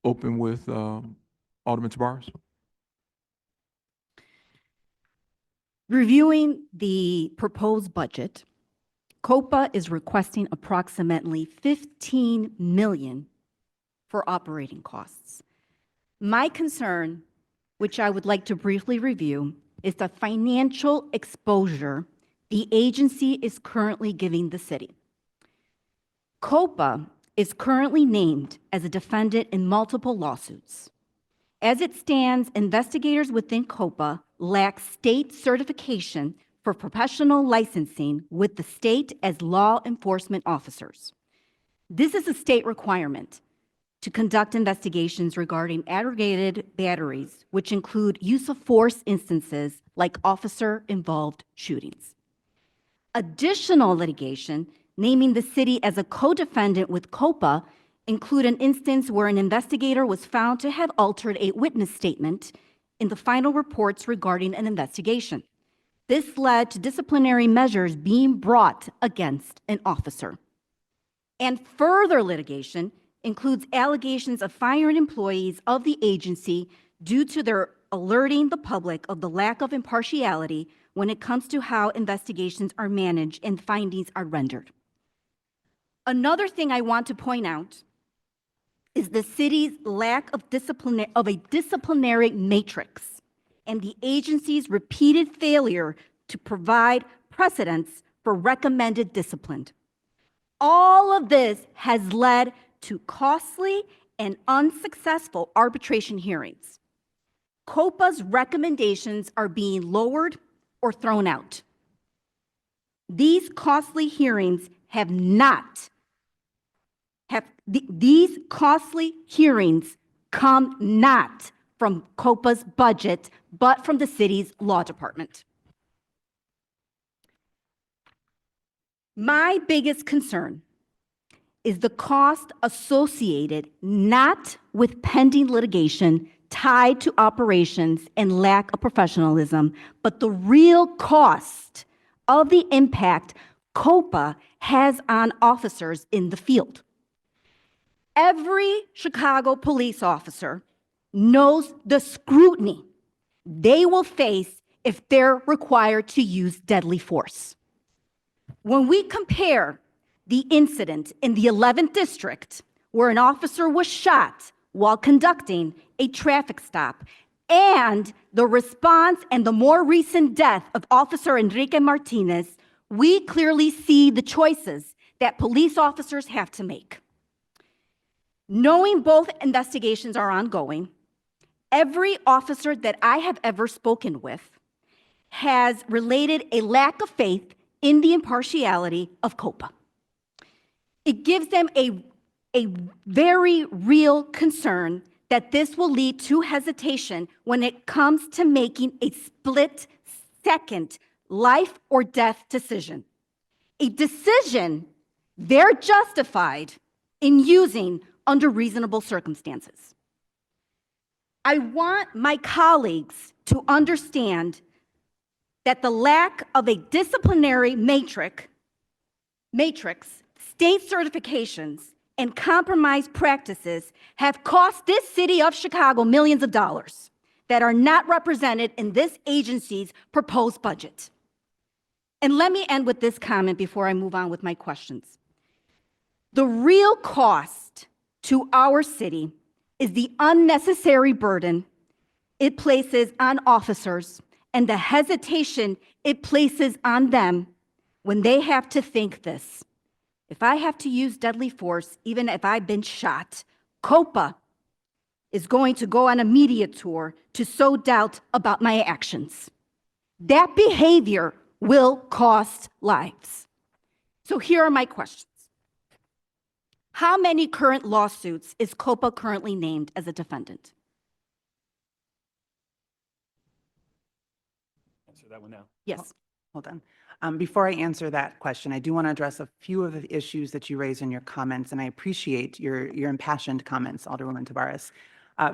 open with Alderman Tabarez. Reviewing the proposed budget, COPA is requesting approximately $15 million for operating costs. My concern, which I would like to briefly review, is the financial exposure the agency is currently giving the city. COPA is currently named as a defendant in multiple lawsuits. As it stands, investigators within COPA lack state certification for professional licensing with the state as law enforcement officers. This is a state requirement to conduct investigations regarding aggravated batteries, which include use of force instances like officer-involved shootings. Additional litigation naming the city as a co-defendant with COPA include an instance where an investigator was found to have altered a witness statement in the final reports regarding an investigation. This led to disciplinary measures being brought against an officer. And further litigation includes allegations of firing employees of the agency due to their alerting the public of the lack of impartiality when it comes to how investigations are managed and findings are rendered. Another thing I want to point out is the city's lack of a disciplinary matrix and the agency's repeated failure to provide precedents for recommended discipline. All of this has led to costly and unsuccessful arbitration hearings. COPA's recommendations are being lowered or thrown out. These costly hearings these costly hearings come not from COPA's budget, but from the city's law department. My biggest concern is the cost associated not with pending litigation tied to operations and lack of professionalism, but the real cost of the impact COPA has on officers in the field. Every Chicago police officer knows the scrutiny they will face if they're required to use deadly force. When we compare the incident in the 11th District, where an officer was shot while conducting a traffic stop, and the response and the more recent death of Officer Enrique Martinez, we clearly see the choices that police officers have to make. Knowing both investigations are ongoing, every officer that I have ever spoken with has related a lack of faith in the impartiality of COPA. It gives them a very real concern that this will lead to hesitation when it comes to making a split-second life or death decision. A decision they're justified in using under reasonable circumstances. I want my colleagues to understand that the lack of a disciplinary matrix, state certifications, and compromised practices have cost this city of Chicago millions of dollars that are not represented in this agency's proposed budget. And let me end with this comment before I move on with my questions. The real cost to our city is the unnecessary burden it places on officers and the hesitation it places on them when they have to think this. If I have to use deadly force, even if I've been shot, COPA is going to go on a media tour to sow doubt about my actions. That behavior will cost lives. So here are my questions. How many current lawsuits is COPA currently named as a defendant? Answer that one now. Yes. Hold on. Before I answer that question, I do want to address a few of the issues that you raised in your comments, and I appreciate your impassioned comments, Alderwoman Tabarez.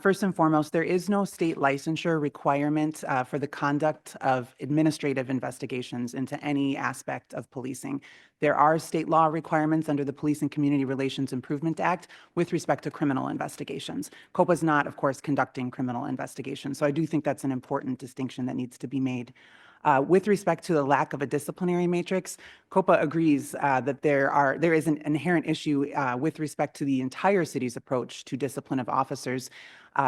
First and foremost, there is no state licensure requirement for the conduct of administrative investigations into any aspect of policing. There are state law requirements under the Police and Community Relations Improvement Act with respect to criminal investigations. COPA is not, of course, conducting criminal investigations. So I do think that's an important distinction that needs to be made. With respect to the lack of a disciplinary matrix, COPA agrees that there is an inherent issue with respect to the entire city's approach to discipline of officers.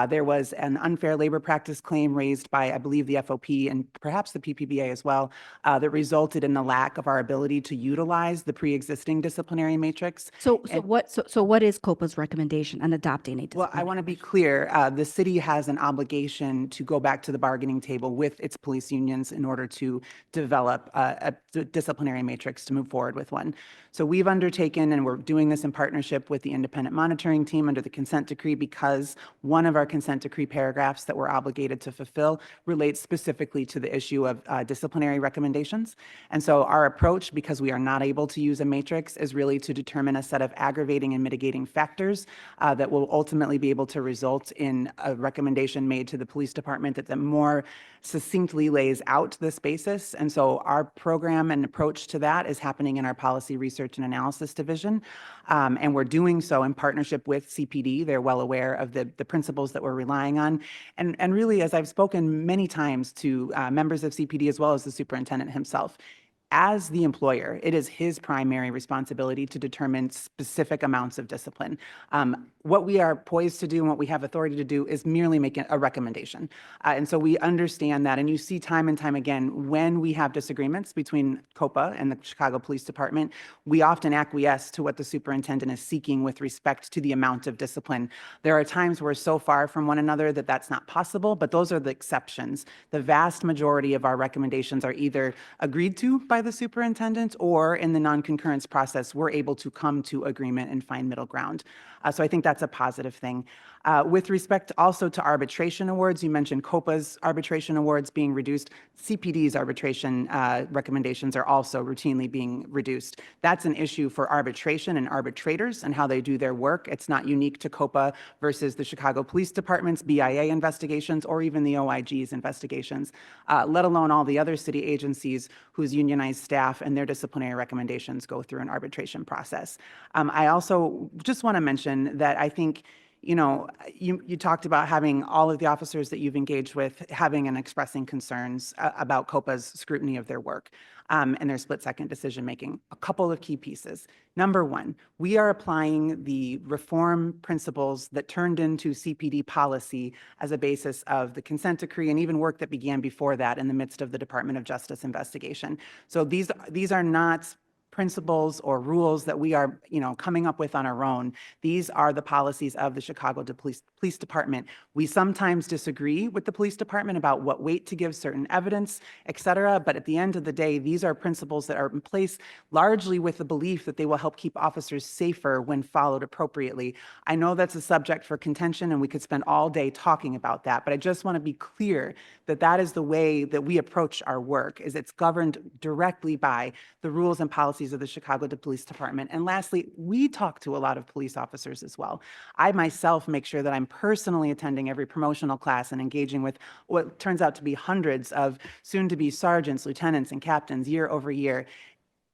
There was an unfair labor practice claim raised by, I believe, the FOP and perhaps the PPBA as well, that resulted in the lack of our ability to utilize the pre-existing disciplinary matrix. So what is COPA's recommendation on adopting a Well, I want to be clear. The city has an obligation to go back to the bargaining table with its police unions in order to develop a disciplinary matrix to move forward with one. So we've undertaken, and we're doing this in partnership with the independent monitoring team under the consent decree, because one of our consent decree paragraphs that we're obligated to fulfill relates specifically to the issue of disciplinary recommendations. And so our approach, because we are not able to use a matrix, is really to determine a set of aggravating and mitigating factors that will ultimately be able to result in a recommendation made to the police department that more succinctly lays out this basis. And so our program and approach to that is happening in our Policy Research and Analysis Division. And we're doing so in partnership with CPD. They're well aware of the principles that we're relying on. And really, as I've spoken many times to members of CPD as well as the superintendent himself, as the employer, it is his primary responsibility to determine specific amounts of discipline. What we are poised to do and what we have authority to do is merely make a recommendation. And so we understand that. And you see time and time again, when we have disagreements between COPA and the Chicago Police Department, we often acquiesce to what the superintendent is seeking with respect to the amount of discipline. There are times we're so far from one another that that's not possible, but those are the exceptions. The vast majority of our recommendations are either agreed to by the superintendent, or in the non-concurrence process, we're able to come to agreement and find middle ground. So I think that's a positive thing. With respect also to arbitration awards, you mentioned COPA's arbitration awards being reduced. CPD's arbitration recommendations are also routinely being reduced. That's an issue for arbitration and arbitrators and how they do their work. It's not unique to COPA versus the Chicago Police Department's BIA investigations or even the OIG's investigations, let alone all the other city agencies whose unionized staff and their disciplinary recommendations go through an arbitration process. I also just want to mention that I think, you talked about having all of the officers that you've engaged with having and expressing concerns about COPA's scrutiny of their work and their split-second decision-making. A couple of key pieces. Number one, we are applying the reform principles that turned into CPD policy as a basis of the consent decree and even work that began before that in the midst of the Department of Justice investigation. So these are not principles or rules that we are, coming up with on our own. These are the policies of the Chicago Police Department. We sometimes disagree with the police department about what weight to give certain evidence, et cetera. But at the end of the day, these are principles that are in place largely with the belief that they will help keep officers safer when followed appropriately. I know that's a subject for contention and we could spend all day talking about that, but I just want to be clear that that is the way that we approach our work, is it's governed directly by the rules and policies of the Chicago Police Department. And lastly, we talk to a lot of police officers as well. I myself make sure that I'm personally attending every promotional class and engaging with what turns out to be hundreds of soon-to-be sergeants, lieutenants, and captains year over year.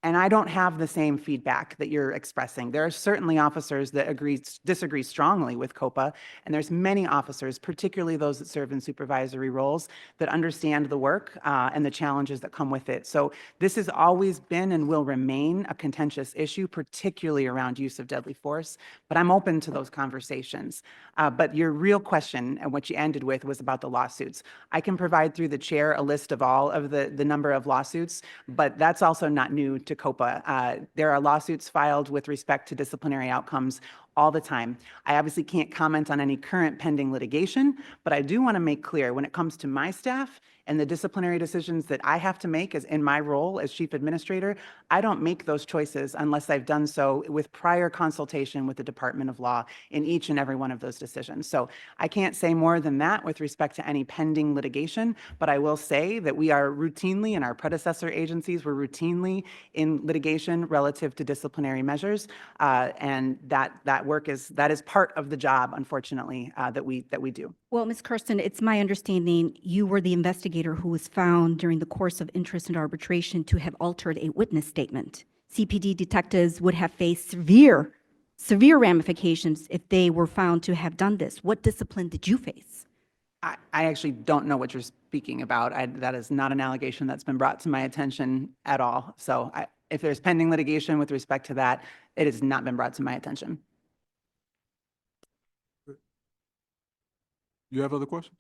And I don't have the same feedback that you're expressing. There are certainly officers that disagree strongly with COPA, and there's many officers, particularly those that serve in supervisory roles, that understand the work and the challenges that come with it. So this has always been and will remain a contentious issue, particularly around use of deadly force, but I'm open to those conversations. But your real question, and what you ended with, was about the lawsuits. I can provide through the chair a list of all of the number of lawsuits, but that's also not new to COPA. There are lawsuits filed with respect to disciplinary outcomes all the time. I obviously can't comment on any current pending litigation, but I do want to make clear when it comes to my staff and the disciplinary decisions that I have to make as in my role as chief administrator, I don't make those choices unless I've done so with prior consultation with the Department of Law in each and every one of those decisions. So I can't say more than that with respect to any pending litigation, but I will say that we are routinely, in our predecessor agencies, we're routinely in litigation relative to disciplinary measures, and that that is part of the job, unfortunately, that we do. Well, Ms. Kirsten, it's my understanding you were the investigator who was found during the course of interest and arbitration to have altered a witness statement. CPD detectives would have faced severe ramifications if they were found to have done this. What discipline did you face? I actually don't know what you're speaking about. That is not an allegation that's been brought to my attention at all. So if there's pending litigation with respect to that, it has not been brought to my attention. You have other questions?